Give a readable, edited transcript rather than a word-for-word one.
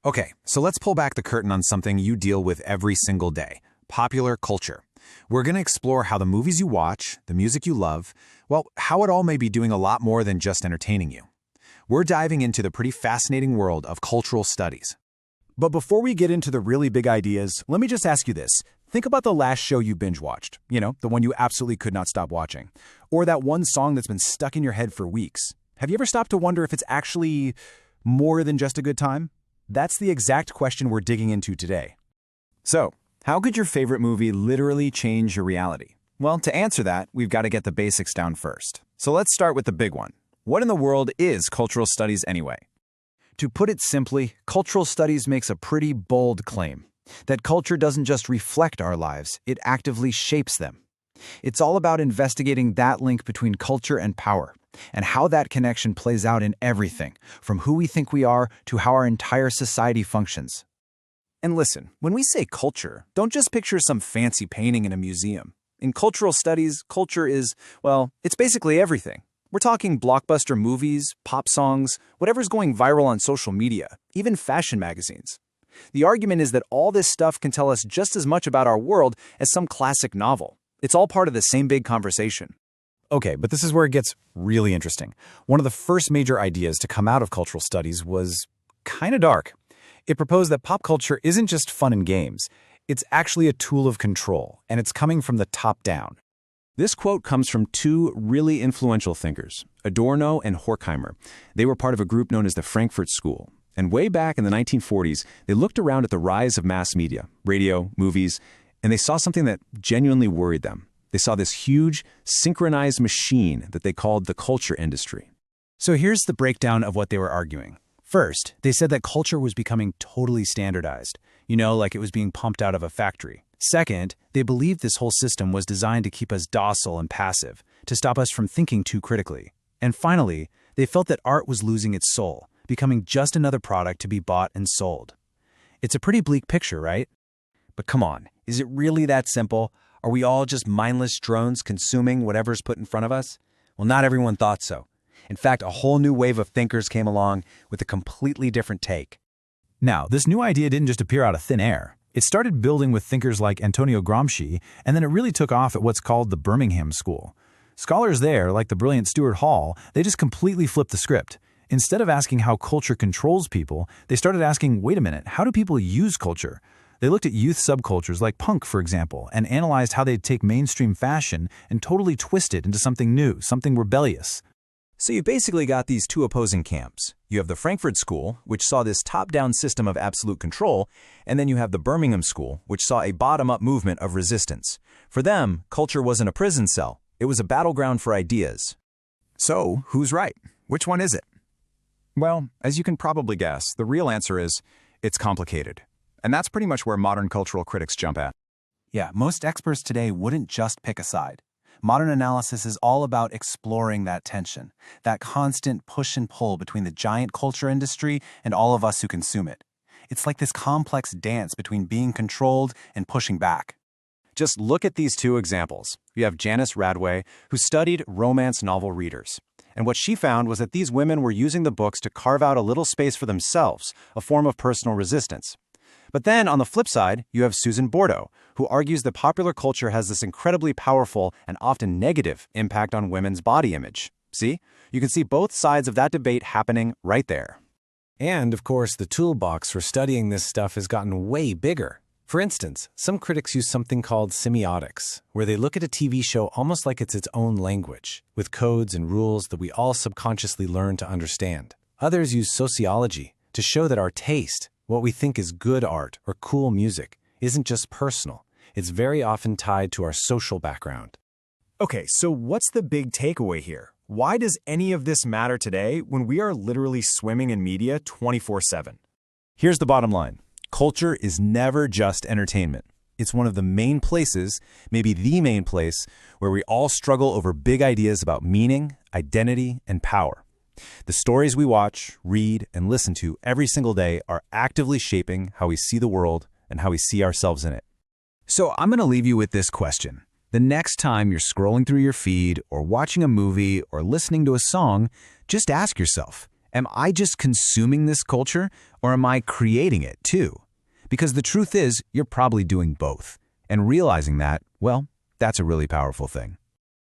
Okay, so let's pull back the curtain on something you deal with every single day: popular culture. We're going to explore how the movies you watch, the music you love, well, how it all may be doing a lot more than just entertaining you. We're diving into the pretty fascinating world of cultural studies. But before we get into the really big ideas, let me just ask you this. Think about the last show you binge-watched. You know, the one you absolutely could not stop watching. Or that one song that's been stuck in your head for weeks. Have you ever stopped to wonder if it's actually more than just a good time? That's the exact question we're digging into today. So, how could your favorite movie literally change your reality? Well, to answer that, we've got to get the basics down first. So let's start with the big one. What in the world is cultural studies anyway? To put it simply, cultural studies makes a pretty bold claim that culture doesn't just reflect our lives, it actively shapes them. It's all about investigating that link between culture and power, and how that connection plays out in everything, from who we think we are to how our entire society functions. And listen, when we say culture, don't just picture some fancy painting in a museum. In cultural studies, culture is, well, it's basically everything. We're talking blockbuster movies, pop songs, whatever's going viral on social media, even fashion magazines. The argument is that all this stuff can tell us just as much about our world as some classic novel. It's all part of the same big conversation. Okay, but this is where it gets really interesting. One of the first major ideas to come out of cultural studies was kind of dark. It proposed that pop culture isn't just fun and games. It's actually a tool of control, and it's coming from the top down. This quote comes from two really influential thinkers, Adorno and Horkheimer. They were part of a group known as the Frankfurt School. And way back in the 1940s, they looked around at the rise of mass media, radio, movies, and they saw something that genuinely worried them. They saw this huge, synchronized machine that they called the culture industry. So here's the breakdown of what they were arguing. First, they said that culture was becoming totally standardized, like it was being pumped out of a factory. Second, they believed this whole system was designed to keep us docile and passive, to stop us from thinking too critically. And finally, they felt that art was losing its soul, becoming just another product to be bought and sold. It's a pretty bleak picture, right? But come on, is it really that simple? Are we all just mindless drones consuming whatever's put in front of us? Well, not everyone thought so. In fact, a whole new wave of thinkers came along with a completely different take. Now, this new idea didn't just appear out of thin air. It started building with thinkers like Antonio Gramsci, and then it really took off at what's called the Birmingham School. Scholars there, like the brilliant Stuart, they just completely flipped the script. Instead of asking how culture controls people, they started asking, wait a minute, how do people use culture? They looked at youth subcultures like punk, for example, and analyzed how they'd take mainstream fashion and totally twist it into something new, something rebellious. So you basically got these two opposing camps. You have the Frankfurt School, which saw this top-down system of absolute control, and then you have the Birmingham School, which saw a bottom-up movement of resistance. For them, culture wasn't a prison cell. It was a battleground for ideas. So, who's right? Which one is it? Well, as you can probably guess, the real answer is, it's complicated. And that's pretty much where modern cultural critics jump at. Yeah, most experts today wouldn't just pick a side. Modern analysis is all about exploring that tension, that constant push and pull between the giant culture industry and all of us who consume it. It's like this complex dance between being controlled and pushing back. Just look at these two examples. You have Janice Radway, who studied romance novel readers. And what she found was that these women were using the books to carve out a little space for themselves, a form of personal resistance. But then, on the flip side, you have Susan Bordeaux, who argues that popular culture has this incredibly powerful and often negative impact on women's body image. See? You can see both sides of that debate happening right there. And, of course, the toolbox for studying this stuff has gotten way bigger. For instance, some critics use something called semiotics, where they look at a TV show almost like it's its own language, with codes and rules that we all subconsciously learn to understand. Others use sociology to show that our taste, what we think is good art or cool music, isn't just personal. It's very often tied to our social background. Okay, so what's the big takeaway here? Why does any of this matter today when we are literally swimming in media 24/7? Here's the bottom line. Culture is never just entertainment. It's one of the main places, maybe the main place, where we all struggle over big ideas about meaning, identity, and power. The stories we watch, read, and listen to every single day are actively shaping how we see the world and how we see ourselves in it. So I'm going to leave you with this question. The next time you're scrolling through your feed or watching a movie or listening to a song, just ask yourself, Am I just consuming this culture, or am I creating it too? Because the truth is, you're probably doing both. And realizing that, well, that's a really powerful thing.